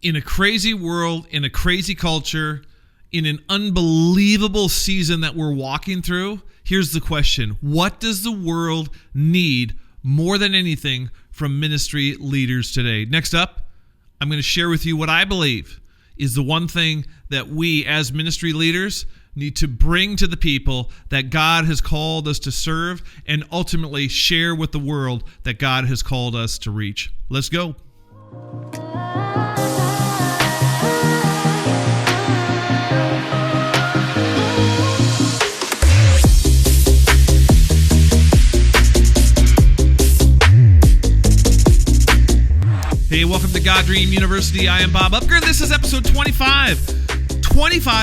in a crazy world, in a crazy culture, in an unbelievable season that we're walking through, here's the question. What does the world need more than anything from ministry leaders today? Next up, I'm going to share with you what I believe is the one thing that we as ministry leaders need to bring to the people that God has called us to serve and ultimately share with the world that God has called us to reach. Let's go. Hey, welcome to God Dream University. I am Bob Upker. This is episode 25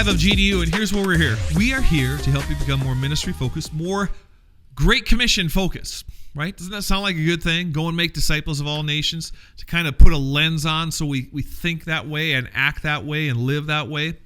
of GDU, and here's where we're here. We are here to help you become more ministry focused, more Great Commission focused, right? Doesn't that sound like a good thing? Go and make disciples of all nations, to kind of put a lens on so we think that way and act that way and live that way.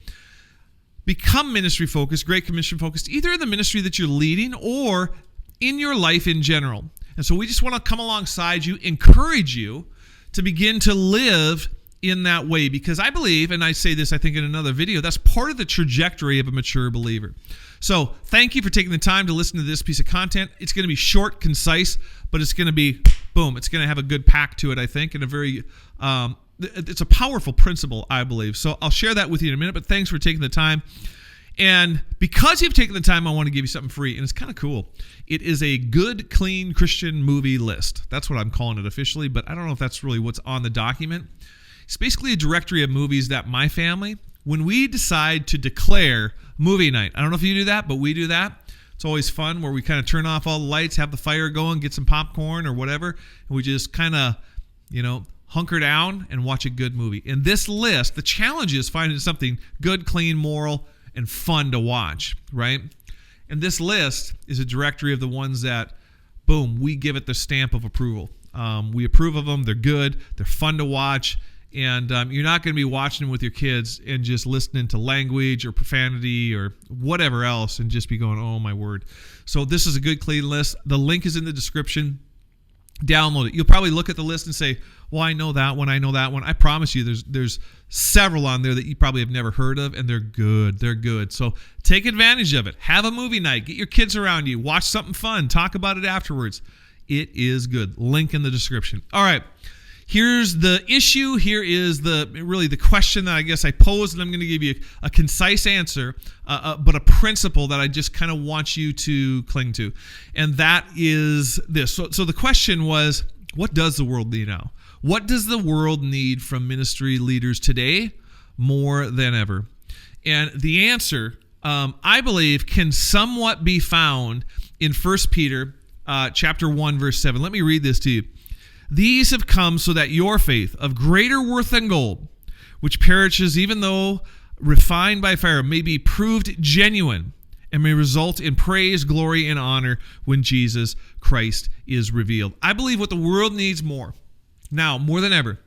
Become ministry focused, Great Commission focused, either in the ministry that you're leading or in your life in general. And so we just want to come alongside you, encourage you to begin to live in that way, because I believe, and I say this I think in another video, that's part of the trajectory of a mature believer. So thank you for taking the time to listen to this piece of content. It's going to be short, concise, but it's going to be, boom, it's going to have a good pack to it, I think, and a very, it's a powerful principle, I believe. So I'll share that with you in a minute, but thanks for taking the time. And because you've taken the time, I want to give you something free, and it's kind of cool. It is a good, clean Christian movie list. That's what I'm calling it officially, but I don't know if that's really what's on the document. It's basically a directory of movies that my family, when we decide to declare movie night, I don't know if you do that, but we do that. It's always fun where we kind of turn off all the lights, have the fire going, get some popcorn or whatever, and we just kind of, hunker down and watch a good movie. In this list, the challenge is finding something good, clean, moral, and fun to watch, right? And this list is a directory of the ones that, boom, we give it the stamp of approval. We approve of them. They're good. They're fun to watch. And you're not going to be watching them with your kids and just listening to language or profanity or whatever else and just be going, oh, my word. So this is a good, clean list. The link is in the description. Download it. You'll probably look at the list and say, well, I know that one. I promise you there's several on there that you probably have never heard of, and they're good. They're good. So take advantage of it. Have a movie night. Get your kids around you. Watch something fun. Talk about it afterwards. It is good. Link in the description. All right. Here's the issue. Here is the question that I guess I posed, and I'm going to give you a concise answer, but a principle that I just kind of want you to cling to, and that is this. So the question was, what does the world need now? What does the world need from ministry leaders today more than ever? And the answer, I believe, can somewhat be found in 1 Peter chapter 1, verse 7. Let me read this to you. These have come so that your faith, of greater worth than gold, which perishes even though refined by fire, may be proved genuine and may result in praise, glory, and honor when Jesus Christ is revealed. I believe what the world needs more than ever,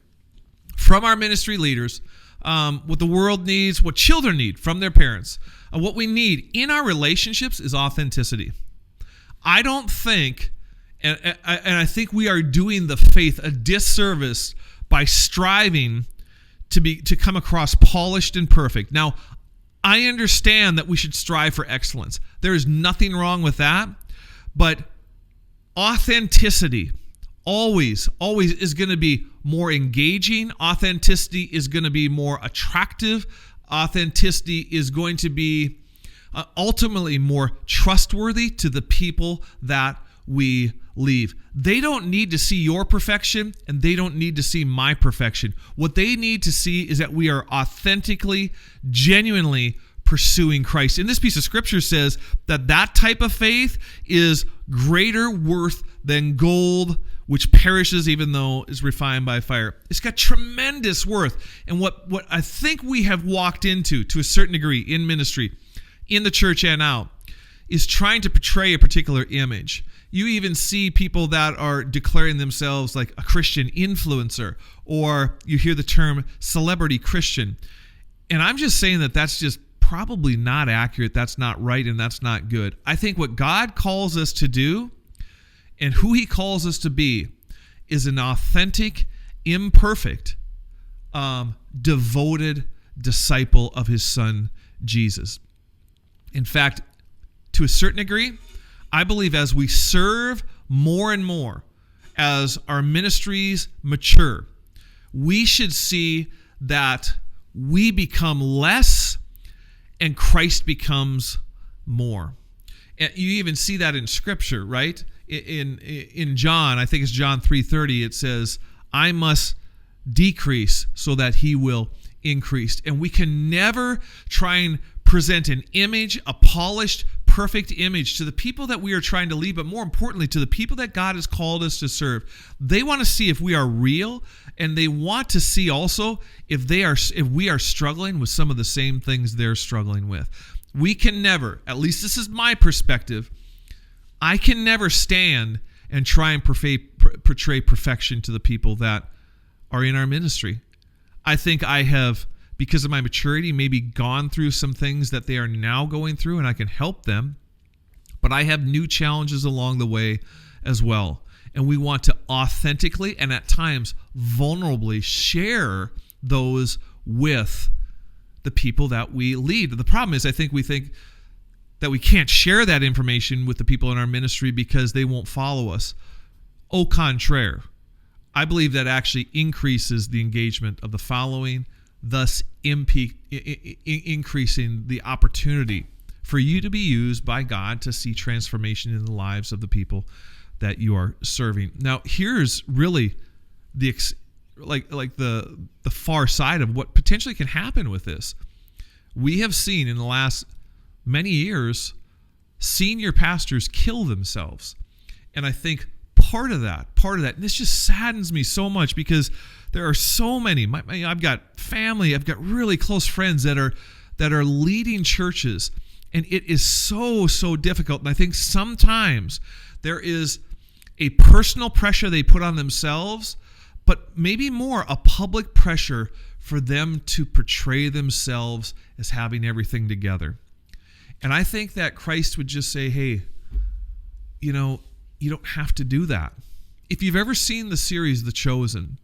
from our ministry leaders, what the world needs, what children need from their parents, what we need in our relationships is authenticity. I don't think... And I think we are doing the faith a disservice by striving to come across polished and perfect. Now, I understand that we should strive for excellence. There is nothing wrong with that. But authenticity always is going to be more engaging. Authenticity is going to be more attractive. Authenticity is going to be ultimately more trustworthy to the people that we leave. They don't need to see your perfection, and they don't need to see my perfection. What they need to see is that we are authentically, genuinely pursuing Christ. And this piece of scripture says that type of faith is greater worth than gold, which perishes even though is refined by fire. It's got tremendous worth. And what I think we have walked into, to a certain degree, in ministry, in the church and out, is trying to portray a particular image. You even see people that are declaring themselves like a Christian influencer, or you hear the term celebrity Christian. And I'm just saying that that's just probably not accurate, that's not right, and that's not good. I think what God calls us to do and who he calls us to be is an authentic, imperfect, devoted disciple of his son, Jesus. In fact, to a certain degree, I believe as we serve more and more, as our ministries mature, we should see that we become less and Christ becomes more. And you even see that in Scripture, right? In John, I think it's John 3:30, it says, I must decrease so that he will increase. And we can never try and present an image, a polished, perfect image to the people that we are trying to lead, but more importantly, to the people that God has called us to serve. They want to see if we are real, and they want to see also if we are struggling with some of the same things they're struggling with. We can never, at least this is my perspective, I can never stand and try and portray perfection to the people that are in our ministry. I think I have, because of my maturity, maybe gone through some things that they are now going through, and I can help them. But I have new challenges along the way as well. And we want to authentically and at times vulnerably share those with the people that we lead. The problem is, I think we think that we can't share that information with the people in our ministry because they won't follow us. Au contraire, I believe that actually increases the engagement of the following, thus increasing the opportunity for you to be used by God to see transformation in the lives of the people that you are serving. Now, here's really the far side of what potentially can happen with this. We have seen in the last many years senior pastors kill themselves. And I think part of that, and this just saddens me so much because there are so many. I've got family, I've got really close friends that are leading churches, and it is so difficult. And I think sometimes there is a personal pressure they put on themselves, but maybe more a public pressure for them to portray themselves as having everything together. And I think that Christ would just say, hey, you don't have to do that. If you've ever seen the series The Chosen,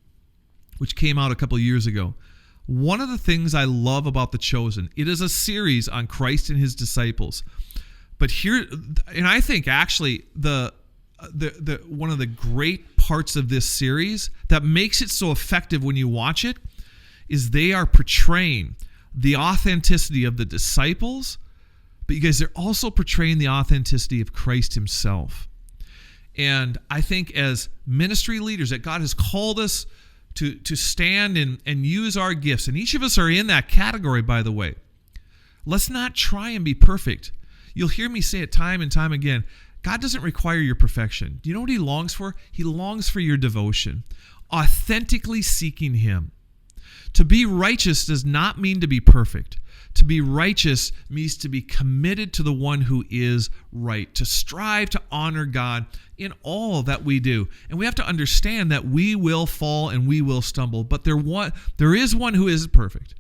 which came out a couple of years ago, one of the things I love about The Chosen, it is a series on Christ and his disciples. But here, and I think actually the one of the great parts of this series that makes it so effective when you watch it is they are portraying the authenticity of the disciples, but you guys, they're also portraying the authenticity of Christ himself. And I think as ministry leaders that God has called us to stand and use our gifts, and each of us are in that category, by the way. Let's not try and be perfect. You'll hear me say it time and time again. God doesn't require your perfection. Do you know what he longs for? He longs for your devotion, authentically seeking him. To be righteous does not mean to be perfect. To be righteous means to be committed to the one who is right, to strive to honor God in all that we do. And we have to understand that we will fall and we will stumble, but there is one who is perfect,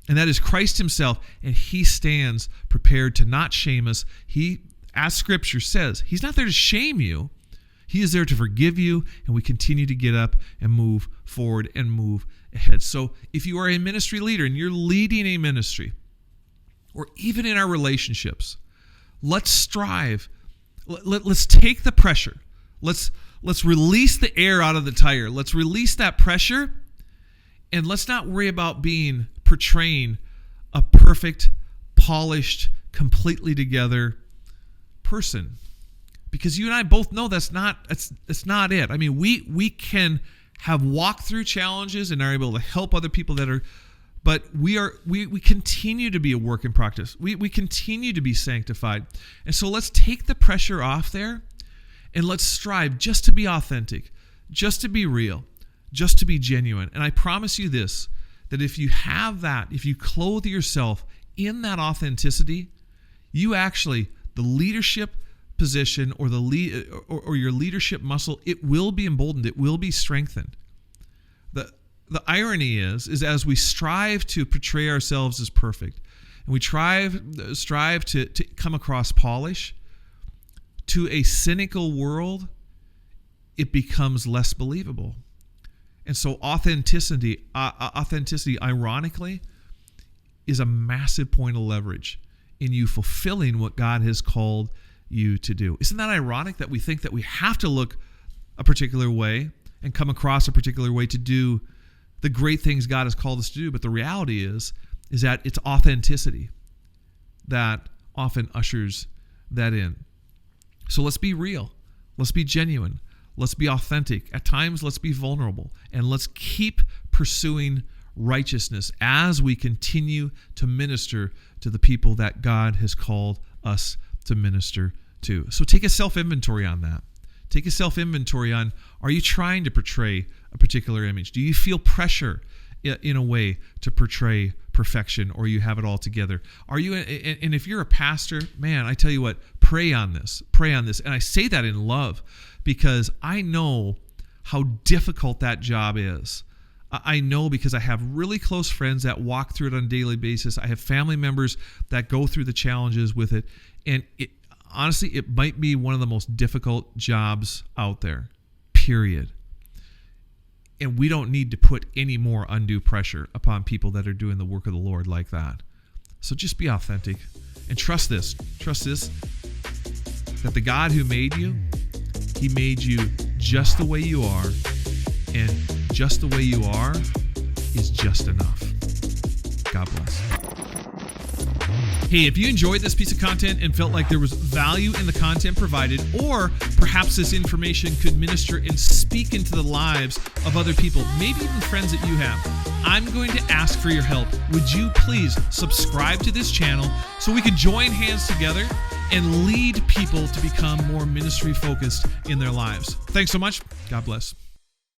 and that is Christ himself, and he stands prepared to not shame us. He, as Scripture says, he's not there to shame you. He is there to forgive you, and we continue to get up and move forward and move ahead. So if you are a ministry leader and you're leading a ministry, or even in our relationships, let's strive. Let's take the pressure. Let's release the air out of the tire. Let's release that pressure, and let's not worry about portraying a perfect, polished, completely together person. Because you and I both know that's not it. I mean, we can have walked through challenges and are able to help other people but we continue to be a work in practice. We continue to be sanctified. And so let's take the pressure off there, and let's strive just to be authentic, just to be real, just to be genuine. And I promise you this, that if you have that, if you clothe yourself in that authenticity, you actually, the leadership position or or your leadership muscle, it will be emboldened, it will be strengthened. The irony is as we strive to portray ourselves as perfect, and we strive to come across polish, to a cynical world, it becomes less believable. And so authenticity, ironically, is a massive point of leverage in you fulfilling what God has called you to do. Isn't that ironic that we think that we have to look a particular way and come across a particular way to do the great things God has called us to do? But the reality is that it's authenticity that often ushers that in. So let's be real. Let's be genuine. Let's be authentic. At times, let's be vulnerable. And let's keep pursuing righteousness as we continue to minister to the people that God has called us to minister to. So take a self-inventory on that. Take a self-inventory on, are you trying to portray a particular image? Do you feel pressure in a way to portray perfection, or you have it all together? Are you, and if you're a pastor, man, I tell you what, pray on this. And I say that in love because I know how difficult that job is. I know because I have really close friends that walk through it on a daily basis. I have family members that go through the challenges with it. And honestly, it might be one of the most difficult jobs out there, period. And we don't need to put any more undue pressure upon people that are doing the work of the Lord like that. So just be authentic and trust this, that the God who made you, he made you just the way you are, and just the way you are is just enough. God bless. Hey, if you enjoyed this piece of content and felt like there was value in the content provided, or perhaps this information could minister and speak into the lives of other people, maybe even friends that you have, I'm going to ask for your help. Would you please subscribe to this channel so we can join hands together and lead people to become more ministry focused in their lives? Thanks so much. God bless.